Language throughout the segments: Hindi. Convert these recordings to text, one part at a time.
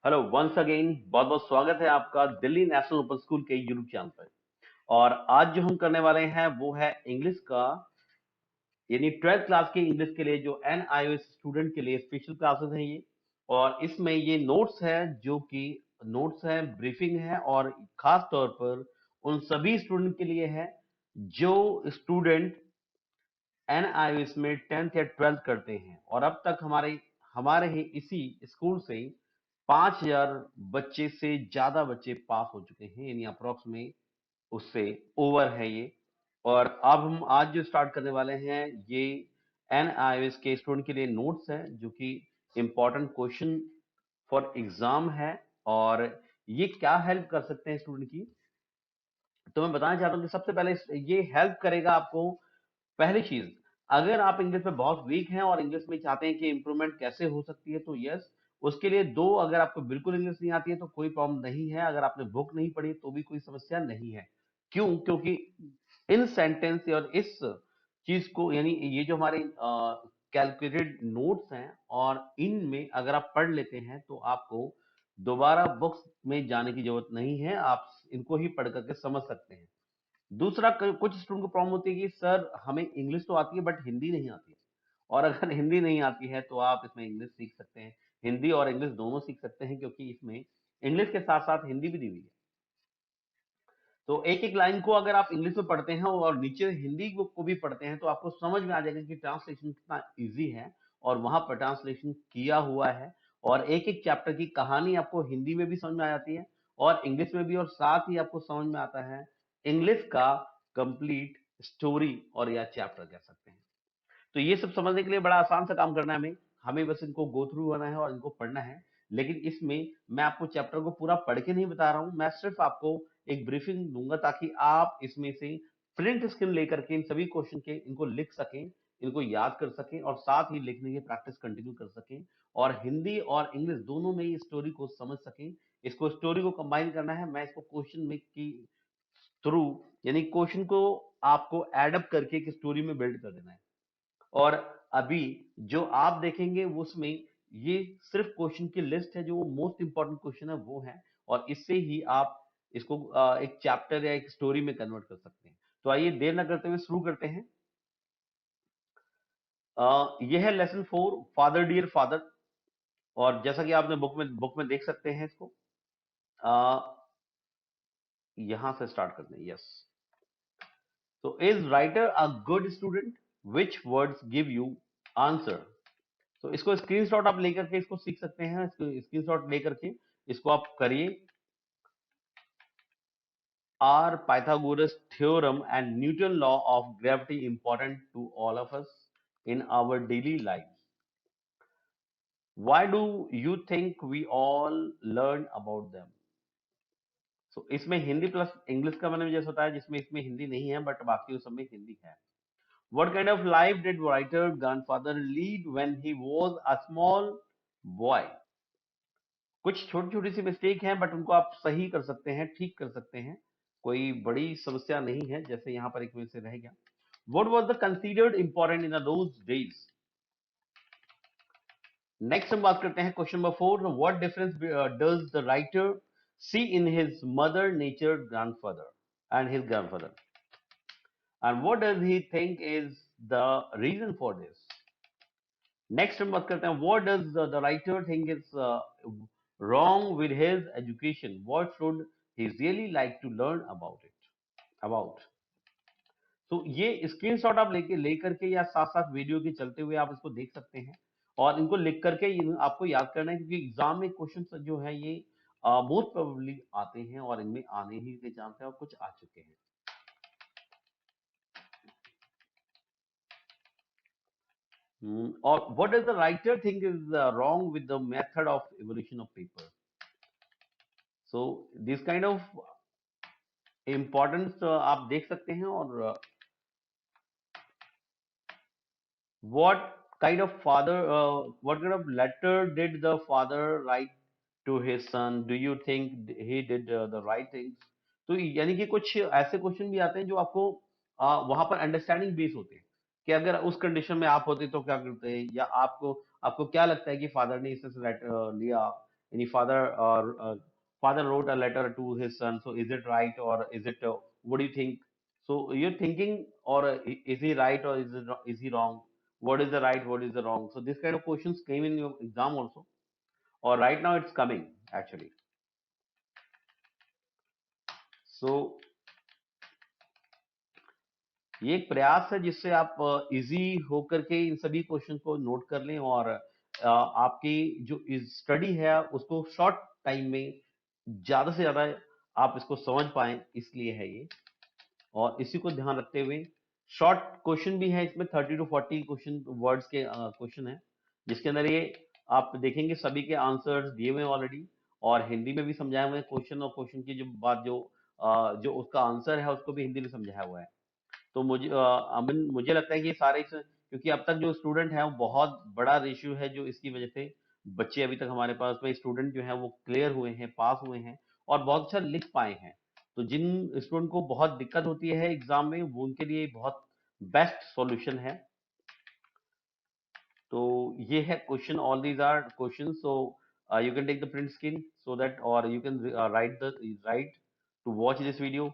Hello once again. बहुत बहुत स्वागत है आपका दिल्ली नेशनल ओपन स्कूल के यूट्यूब चैनल पर। और आज जो हम करने वाले हैं वो है इंग्लिश का, यानी 12th क्लास के इंग्लिश के लिए जो एनआईओएस स्टूडेंट के लिए स्पेशल क्लासेस हैं ये। और इसमें ये नोट्स है, जो कि नोट्स है, ब्रीफिंग है, और खास तौर पर उन सभी स्टूडेंट के लिए है जो स्टूडेंट एनआईओएस में 10th या 12th करते हैं। और अब तक हमारे हमारे ही इसी स्कूल से 5,000 बच्चे से ज्यादा बच्चे पास हो चुके हैं, यानी अप्रोक्स में उससे ओवर है ये। और अब हम आज जो स्टार्ट करने वाले हैं ये एनआईओएस के स्टूडेंट के लिए नोट्स है, जो कि इंपॉर्टेंट क्वेश्चन फॉर एग्जाम है। और ये क्या हेल्प कर सकते हैं स्टूडेंट की, तो मैं बताना चाहता हूँ कि सबसे पहले ये हेल्प करेगा आपको। पहली चीज, अगर आप इंग्लिश में बहुत वीक हैं और इंग्लिश में चाहते हैं कि इंप्रूवमेंट कैसे हो सकती है, तो यस, उसके लिए दो, अगर आपको बिल्कुल इंग्लिश नहीं आती है तो कोई प्रॉब्लम नहीं है, अगर आपने बुक नहीं पढ़ी तो भी कोई समस्या नहीं है। क्यों? क्योंकि इन सेंटेंस और इस चीज को, यानी ये जो हमारे कैलकुलेटेड नोट्स हैं, और इनमें अगर आप पढ़ लेते हैं तो आपको दोबारा बुक्स में जाने की जरूरत नहीं है, आप इनको ही पढ़ करके समझ सकते हैं। दूसरा, कुछ स्टूडेंट को प्रॉब्लम होती है कि सर हमें इंग्लिश तो आती है बट हिंदी नहीं आती है। और अगर हिंदी नहीं आती है तो आप इसमें इंग्लिश सीख सकते हैं, हिंदी और इंग्लिश दोनों सीख सकते हैं, क्योंकि इसमें इंग्लिश के साथ साथ हिंदी भी दी हुई है। तो एक एक लाइन को अगर आप इंग्लिश में पढ़ते हैं और नीचे हिंदी को भी पढ़ते हैं तो आपको समझ में आ जाएगा कि ट्रांसलेशन कितना इजी है, और वहां पर ट्रांसलेशन किया हुआ है। और एक एक चैप्टर की कहानी आपको हिंदी में भी समझ में आ जाती है और इंग्लिश में भी, और साथ ही आपको समझ में आता है इंग्लिश का कंप्लीट स्टोरी, और या चैप्टर कह सकते हैं। तो ये सब समझने के लिए बड़ा आसान सा काम करना है हमें, हमें बस इनको गो थ्रू होना है और इनको पढ़ना है। लेकिन इसमें मैं आपको चैप्टर को पूरा पढ़ के नहीं बता रहा हूं, मैं सिर्फ आपको एक ब्रीफिंग दूंगा ताकि आप इसमें से प्रिंट स्क्रीन लेकर के इन सभी क्वेश्चन के इनको लिख सकें, इनको याद कर सकें, और साथ ही लिखने की प्रैक्टिस कंटिन्यू कर सकें, और हिंदी और इंग्लिश दोनों में ही स्टोरी को समझ सकें। इसको स्टोरी को कंबाइन करना है, मैं इसको क्वेश्चन में की थ्रू, यानी क्वेश्चन को आपको एडअप करके एक स्टोरी में बिल्ड कर देना है। और अभी जो आप देखेंगे उसमें ये सिर्फ क्वेश्चन की लिस्ट है, जो मोस्ट इंपॉर्टेंट क्वेश्चन है वो है, और इससे ही आप इसको एक चैप्टर या एक स्टोरी में कन्वर्ट कर सकते हैं। तो आइए देर न करते हुए शुरू करते हैं। यह है लेसन 4, फादर डियर फादर। और जैसा कि आपने बुक में देख सकते हैं इसको, यहां से स्टार्ट करते हैं। यस, तो is writer a good student, which words give you answer. तो इसको स्क्रीनशॉट आप लेकर के इसको सीख सकते हैं, इसको स्क्रीनशॉट लेकर के इसको आप करिए। Are Pythagoras theorem and Newton law of gravity important to all of us in our daily life? Why do you think we all learn about them? So इसमें हिंदी प्लस इंग्लिश का मैंने जैसे बताया, जिसमें इसमें हिंदी नहीं है बट बाकी उस सब में हिंदी है। What kind of life did writer grandfather lead when he was a small boy? कुछ छोटी छोटी सी मिस्टेक हैं बट उनको आप सही कर सकते हैं, ठीक कर सकते हैं, कोई बड़ी समस्या नहीं है। जैसे यहाँ पर एक वजह से रह गया, what was the considered important in those days? Next हम बात करते हैं question number 4, what difference does the writer see in his mother nature grandfather and his grandfather, and what does he think is the reason for this? Next हम बात करते हैं, what does the writer think is wrong with his education, what should he really like to learn about? तो ये स्क्रीनशॉट आप लेकर के या साथ साथ वीडियो के चलते हुए आप इसको देख सकते हैं, और इनको लिख करके आपको याद करना है, क्योंकि एग्जाम में क्वेश्चन जो है ये मोस्ट प्रोबेबली आते हैं, और इनमें आने ही के चांस है, और कुछ आ चुके हैं। और what does the writer think is wrong with the method of evolution of paper? So this kind of importance आप देख सकते हैं। और what kind of father what kind of letter did the father write to his son? Do you think he did the right things? तो यानी कि कुछ ऐसे क्वेश्चन भी आते हैं जो आपको वहां पर अंडरस्टैंडिंग बेस होते हैं, कि अगर उस कंडीशन में आप होते तो क्या करते, या आपको आपको क्या लगता है कि फादर ने इसे लिया, any father wrote a letter to his son. So is it right or is it? What do you think? So you're thinking, or is he right or is he wrong? What is the right? What is the wrong? So this kind of questions came in your exam also, or right now it's coming actually. So ये एक प्रयास है जिससे आप इजी होकर के इन सभी क्वेश्चन को नोट कर लें, और आपकी जो स्टडी है उसको शॉर्ट टाइम में ज्यादा से ज्यादा आप इसको समझ पाएं, इसलिए है ये। और इसी को ध्यान रखते हुए शॉर्ट क्वेश्चन भी है इसमें, 30 to 40 क्वेश्चन वर्ड्स के क्वेश्चन है, जिसके अंदर ये आप देखेंगे सभी के आंसर्स दिए हुए ऑलरेडी, और हिंदी में भी समझाए हुए क्वेश्चन, और क्वेश्चन की जो बात जो उसका आंसर है उसको भी हिंदी में समझाया हुआ है। तो अमन, मुझे लगता है कि ये सारे क्योंकि अब तक जो स्टूडेंट है वो बहुत बड़ा रेशियो है, जो इसकी वजह से बच्चे अभी तक हमारे पास में स्टूडेंट जो है वो क्लियर हुए हैं, पास हुए हैं, और बहुत अच्छा लिख पाए हैं। तो जिन स्टूडेंट को बहुत दिक्कत होती है एग्जाम में, वो उनके लिए बहुत बेस्ट सॉल्यूशन है। तो ये है question, all these are question. So you can take the print screen so that, और you can write to watch this video.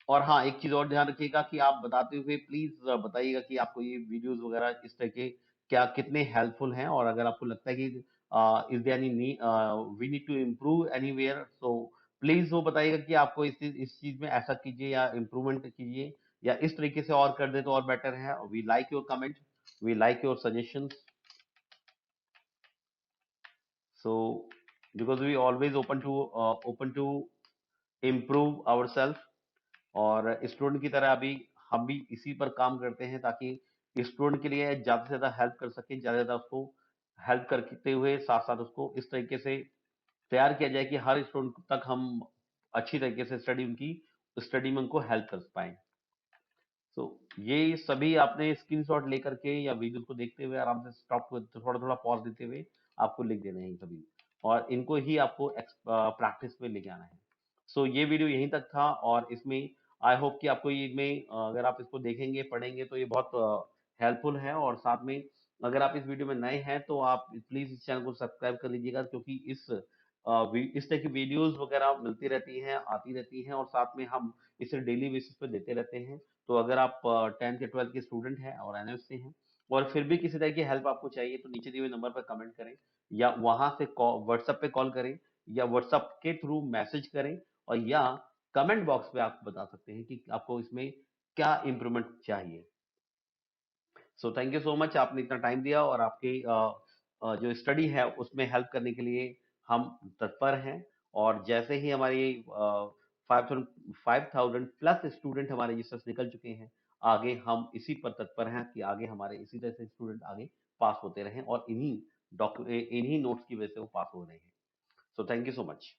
और हाँ, एक चीज और ध्यान रखिएगा कि आप बताते हुए प्लीज बताइएगा कि आपको ये वीडियोस वगैरह इस तरह के क्या कितने हेल्पफुल हैं, और अगर आपको लगता है कि is there any we need to improve anywhere, so please वो बताइएगा कि आपको इस चीज में ऐसा कीजिए या इम्प्रूवमेंट कीजिए, या इस तरीके से और कर दे तो और बेटर है। We like your comment, we like your suggestions, so because we always open to improve our self. और स्टूडेंट की तरह अभी हम भी इसी पर काम करते हैं, ताकि स्टूडेंट के लिए ज्यादा से ज्यादा हेल्प कर सके, ज्यादा से ज्यादा उसको हेल्प करते हुए साथ साथ उसको इस तरीके से तैयार किया जाए कि हर स्टूडेंट तक हम अच्छी तरीके से स्टडी में उनको हेल्प कर पाए। तो ये सभी आपने स्क्रीनशॉट लेकर के या वीडियो को देखते हुए आराम से स्टॉप, थोड़ा थोड़ा पॉज देते हुए आपको लिख देने हैं सभी, और इनको ही आपको प्रैक्टिस में लेके आना है। सो ये वीडियो यहीं तक था, और इसमें आई होप कि आपको ये में अगर आप इसको देखेंगे पढ़ेंगे तो ये बहुत हेल्पफुल है। और साथ में अगर आप इस वीडियो में नए हैं तो आप प्लीज इस चैनल को सब्सक्राइब कर लीजिएगा, क्योंकि इस तरह की वीडियोस वगैरह मिलती रहती हैं, आती रहती हैं, और साथ में हम इसे डेली बेसिस पे देते रहते हैं। तो अगर आप 10th या 12th के स्टूडेंट हैं और एनएफ से हैं, और फिर भी किसी तरह की हेल्प आपको चाहिए, तो नीचे दिए हुए नंबर पर कमेंट करें, या वहां से व्हाट्सएप पे कॉल करें, या व्हाट्सएप के थ्रू मैसेज करें, और या कमेंट बॉक्स पे आप बता सकते हैं कि आपको इसमें क्या इम्प्रूवमेंट चाहिए। So thank you so much, आपने इतना टाइम दिया, और आपकी जो स्टडी है उसमें हेल्प करने के लिए हम तत्पर हैं। और जैसे ही हमारी 5,000 प्लस स्टूडेंट हमारे रजिस्टर्स निकल चुके हैं, आगे हम इसी पर तत्पर हैं कि आगे हमारे इसी तरह से स्टूडेंट आगे पास होते रहें, और इन्हीं नोट्स की वजह से वो पास हो रहे हैं। So thank you so much.